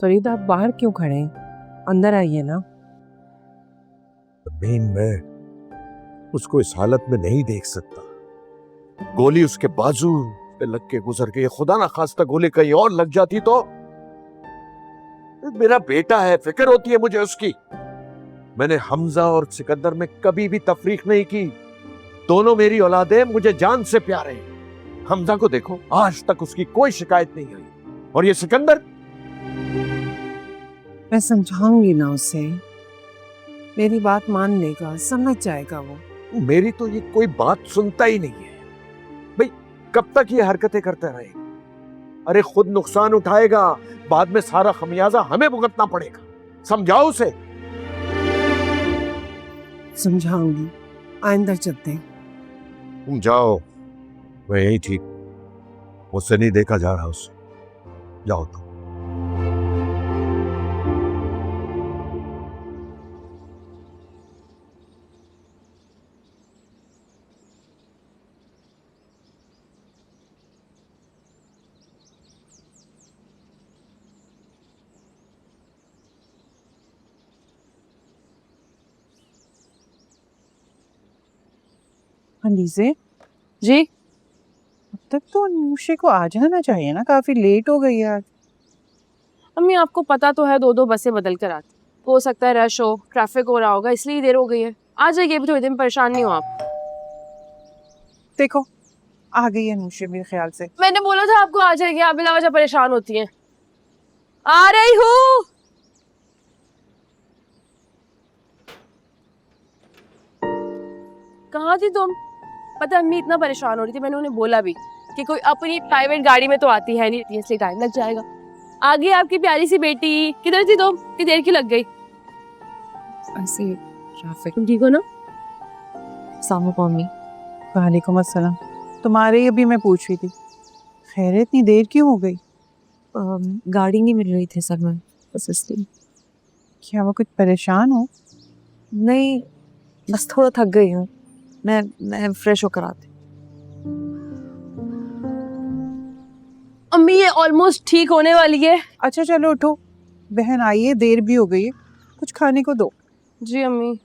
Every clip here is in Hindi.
फरीद आप बाहर क्यों खड़े हैं? अंदर आइए ना। अमीन, मैं उसको इस हालत में नहीं देख सकता। गोली उसके बाजू पे लग के गुजर गई। खुदा ना खास्ता गोली कहीं और लग जाती तो। मेरा बेटा है, फिक्र होती है मुझे उसकी। मैंने हमजा और सिकंदर में कभी भी तफरीक नहीं की। दोनों मेरी औलादे मुझे जान से प्यारे हैं। हमजा को देखो, आज तक उसकी कोई शिकायत नहीं आई, और ये सिकंदर। मैं समझाऊंगी ना उसे, मेरी बात मान लेगा, समझ जाएगा वो। मेरी तो ये कोई बात सुनता ही नहीं है। भाई कब तक ये हरकतें करते रहेगा? अरे खुद नुकसान उठाएगा, बाद में सारा खमियाजा हमें भुगतना पड़ेगा। समझाओ उसे। समझाऊंगी, आइंदा चलते हैं। तुम जाओ, मैं यही ठीक। मुझसे नहीं देखा जा रहा उसे। जाओ तुम। अनीसे, जी अब तक तो अनुषे को आ जाना चाहिए ना, काफी लेट हो गई है आज। अम्मी, आपको पता तो है 2-2 बसें बदल कर आती। हो सकता है रश हो, ट्रैफिक हो रहा होगा, इसलिए देर हो गई है। आ जाइए, अभी थोड़ी देर में परेशान नहीं हो आप। देखो आ गई है अनुषे मेरे ख्याल से। मैंने बोला था आपको आ जाइए, आप बिला वजह परेशान होती हैं। आ रही हूँ। कहाँ थी तुम? पता अम्मी इतना परेशान हो रही थी, मैंने उन्हें बोला भी कि कोई अपनी प्राइवेट गाड़ी में तो आती है नहीं, इसलिए टाइम लग जाएगा। आ गई आपकी प्यारी सी बेटी। किधर थी तुम? कितनी देर की लग गई? ऐसे ट्रैफिक। तुम ठीक हो ना? मम्मी। वालेकुम अस्सलाम। तुम्हारे ही अभी मैं पूछ रही थी, खैर इतनी देर क्यों हो गई? गाड़ी नहीं मिल रही थी सर में, बस इसलिए। क्या वो कुछ परेशान हो? नहीं, बस थोड़ा थक गई हूँ। मैं फ्रेश होकर आती। अम्मी ये ऑलमोस्ट ठीक होने वाली है। अच्छा चलो उठो, बहन आई है, देर भी हो गई है, कुछ खाने को दो। जी अम्मी।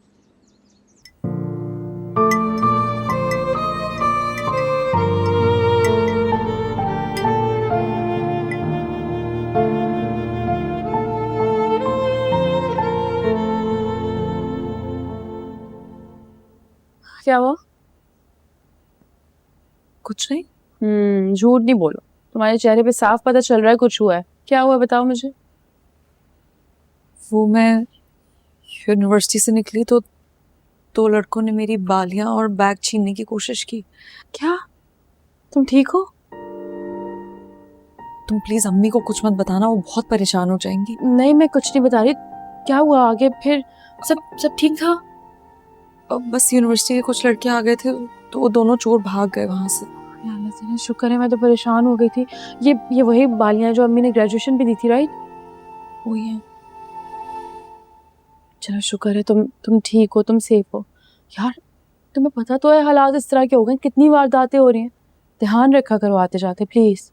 क्या हुआ? कुछ नहीं। झूठ नहीं बोलो, तुम्हारे चेहरे पे साफ पता चल रहा है कुछ हुआ है। क्या हुआ बताओ मुझे। वो मैं यूनिवर्सिटी से निकली तो 2 लड़कों ने मेरी बालियां और बैग छीनने की कोशिश की। क्या? तुम ठीक हो? तुम प्लीज अम्मी को कुछ मत बताना, वो बहुत परेशान हो जाएंगी। नहीं मैं कुछ नहीं बता रही। क्या हुआ आगे फिर? सब ठीक था? बस यूनिवर्सिटी के कुछ लड़के आ गए थे तो वो दोनों चोर भाग गए वहां से। या अल्लाह तेरा शुक्र है, मैं तो परेशान हो गई थी। ये वही बालियां जो अम्मी ने ग्रेजुएशन भी दी थी, राइट? वही है। चलो शुक्र है तुम ठीक हो, तुम सेफ हो। यार तुम्हें पता तो है हालात इस तरह के हो गए, कितनी वारदातें हो रही हैं। ध्यान रखा करो आते जाते प्लीज।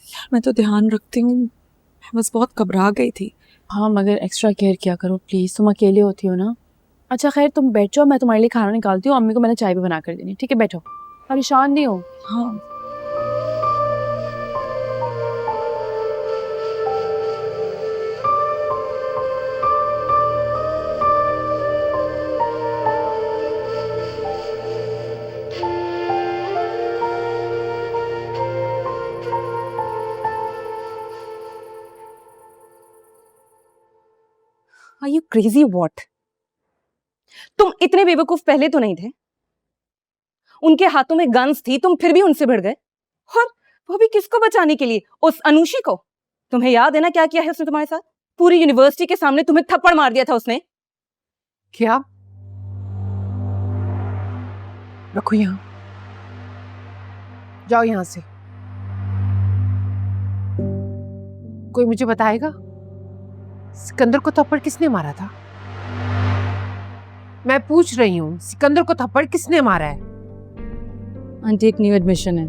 यार मैं तो ध्यान रखती हूँ, मैं बस बहुत घबरा गई थी। हाँ मगर एक्स्ट्रा केयर किया करो प्लीज, तुम अकेले होती हो ना। अच्छा खैर तुम बैठो, मैं तुम्हारे लिए खाना निकालती हूँ। अम्मी को मैंने चाय भी बना कर देनी, ठीक है? बैठो, परेशान नहीं हो। हाँ। Are you crazy what? तुम इतने बेवकूफ पहले तो नहीं थे। उनके हाथों में गन्स थी, तुम फिर भी उनसे भिड़ गए, और वो भी किसको बचाने के लिए? उस अनुषी को। तुम्हें याद है ना क्या किया है उसने तुम्हारे साथ? पूरी यूनिवर्सिटी के सामने तुम्हें थप्पड़ मार दिया था उसने। क्या? रखो यहाँ, जाओ यहाँ से। कोई मुझे बताएगा सिकंदर को थप्पड़ किसने मारा था? मैं पूछ रही हूँ, सिकंदर को थप्पड़ किसने मारा है? आंटी एक न्यू एडमिशन है,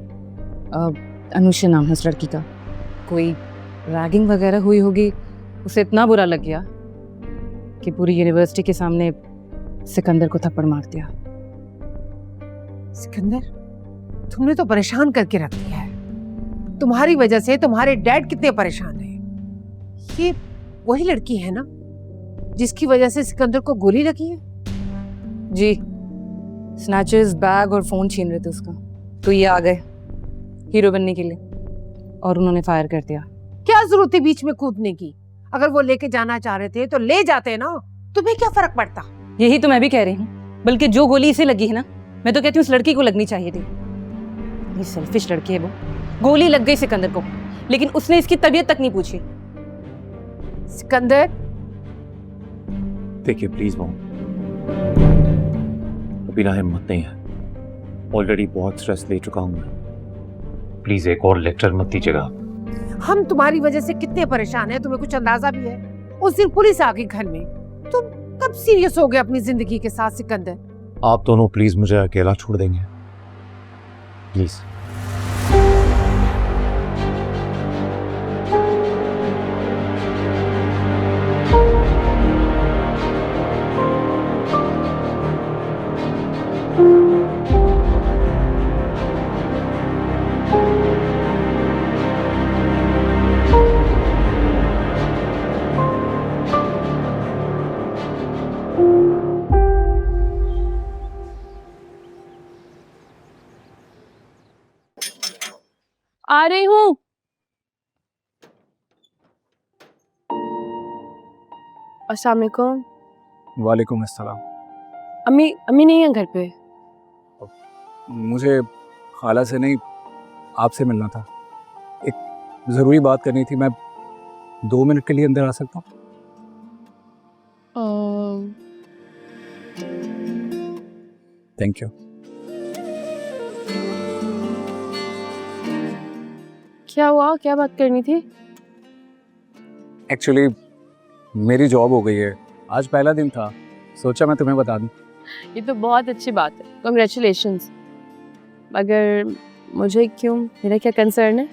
अनुषा नाम है उस लड़की का। कोई रैगिंग वगैरह हुई होगी उसे इतना बुरा लग गया कि पूरी यूनिवर्सिटी के सामने सिकंदर को थप्पड़ मार दिया। सिकंदर, तुमने तो परेशान करके रख दिया है। तुम्हारी वजह से तुम्हारे डैड कितने परेशान हैं। ये वही लड़की है ना जिसकी वजह से सिकंदर को गोली लगी है? जी, स्नैचेस, बैग और फोन छीन रहे थे उसका, तो ये आ गए हीरो बनने के लिए और उन्होंने फायर कर दिया। क्या जरूरत है बीच में कूदने की? अगर वो लेके जाना चाह रहे थे तो ले जाते ना, तुम्हें क्या फर्क पड़ता? यही तो मैं भी कह रही हूँ, बल्कि जो गोली इसे लगी है ना, मैं तो कहती हूँ उस लड़की को लगनी चाहिए थी। ये सेल्फिश लड़की है वो। गोली लग गई सिकंदर को, लेकिन उसने इसकी तबीयत तक नहीं पूछी। सिकंदर, देखिए प्लीज मॉम, अभी ना हिम्मत नहीं है, ऑलरेडी बहुत स्ट्रेस ले चुका हूं मैं। प्लीज एक और लेक्चर मत दीजिएगा। हम तुम्हारी वजह से कितने परेशान हैं, तुम्हें कुछ अंदाजा भी है? उस दिन पुलिस आ गई घर में। तुम कब सीरियस हो गए अपनी जिंदगी के साथ सिकंदर? आप दोनों प्लीज मुझे अकेला छोड़ देंगे प्लीज। आ रही हूँ। अस्सलाम वालेकुम। वालेकुम अस्सलाम। अम्मी अम्मी नहीं है घर पे? मुझे खाला से नहीं, आपसे मिलना था। एक ज़रूरी बात करनी थी। मैं 2 मिनट के लिए अंदर आ सकता हूँ? Thank you. क्या हुआ, क्या बात करनी थी? एक्चुअली मेरी जॉब हो गई है, आज पहला दिन था, सोचा मैं तुम्हें बता दूँ। ये तो बहुत अच्छी बात है, कॉन्ग्रेचुलेशंस। मगर मुझे क्यों, मेरा क्या कंसर्न है?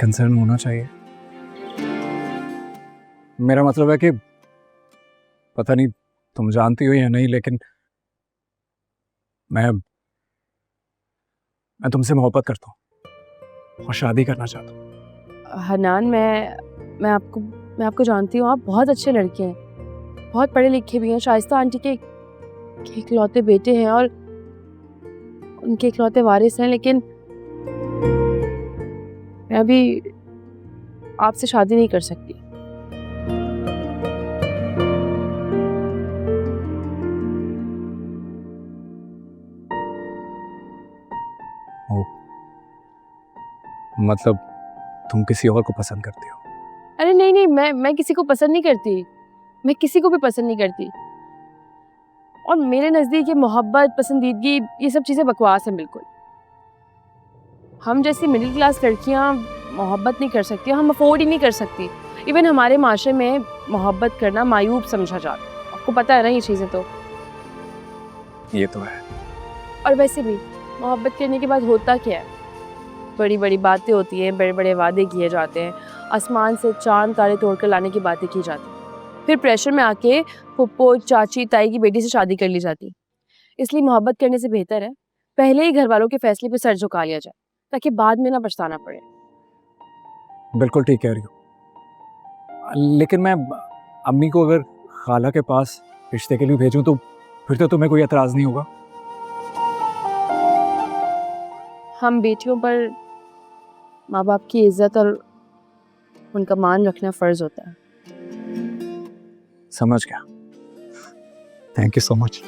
कंसर्न होना चाहिए। मेरा मतलब है कि पता नहीं तुम जानती हो या नहीं, लेकिन मैं तुमसे मोहब्बत करता हूँ और शादी करना चाहता हूँ। हनान, मैं आपको जानती हूँ। आप बहुत अच्छे लड़के हैं, बहुत पढ़े लिखे भी हैं। शाइस्ता आंटी के इकलौते बेटे हैं और उनके इकलौते वारिस हैं, लेकिन मैं अभी आपसे शादी नहीं कर सकती। मतलब तुम किसी और को पसंद करती हो? अरे नहीं नहीं, मैं किसी को पसंद नहीं करती। मैं किसी को भी पसंद नहीं करती। और मेरे नज़दीक ये मोहब्बत, पसंदीदगी, ये सब चीज़ें बकवास हैं बिल्कुल। हम जैसी मिडिल क्लास लड़कियां मोहब्बत नहीं कर सकती, हम अफोर्ड ही नहीं कर सकती। इवन हमारे माशरे में मोहब्बत करना मायूब समझा जाता है। आपको पता है ना ये चीज़ें तो। ये तो है। और वैसे भी मोहब्बत करने के बाद होता क्या है? बड़ी बड़ी बातें होती हैं, बड़े बड़े वादे किए जाते हैं, आसमान से चांद तारे तोड़कर लाने की बातें की जाती हैं। फिर प्रेशर में आके फुप्पो, चाची, ताई की बेटी से शादी कर ली जाती। इसलिए मोहब्बत करने से बेहतर है पहले ही घर वालों के फैसले पे सर झुका लिया जाए, ताकि बाद में ना पछताना पड़े। बिल्कुल ठीक कह रही हो, लेकिन मैं अम्मी को अगर खाला के पास रिश्ते के लिए भेजूं तो फिर तो तुम्हें कोई एतराज़ नहीं होगा? हम बेटियों पर माँ बाप की इज्जत और उनका मान रखना फ़र्ज होता है। समझ गया। Thank you so much.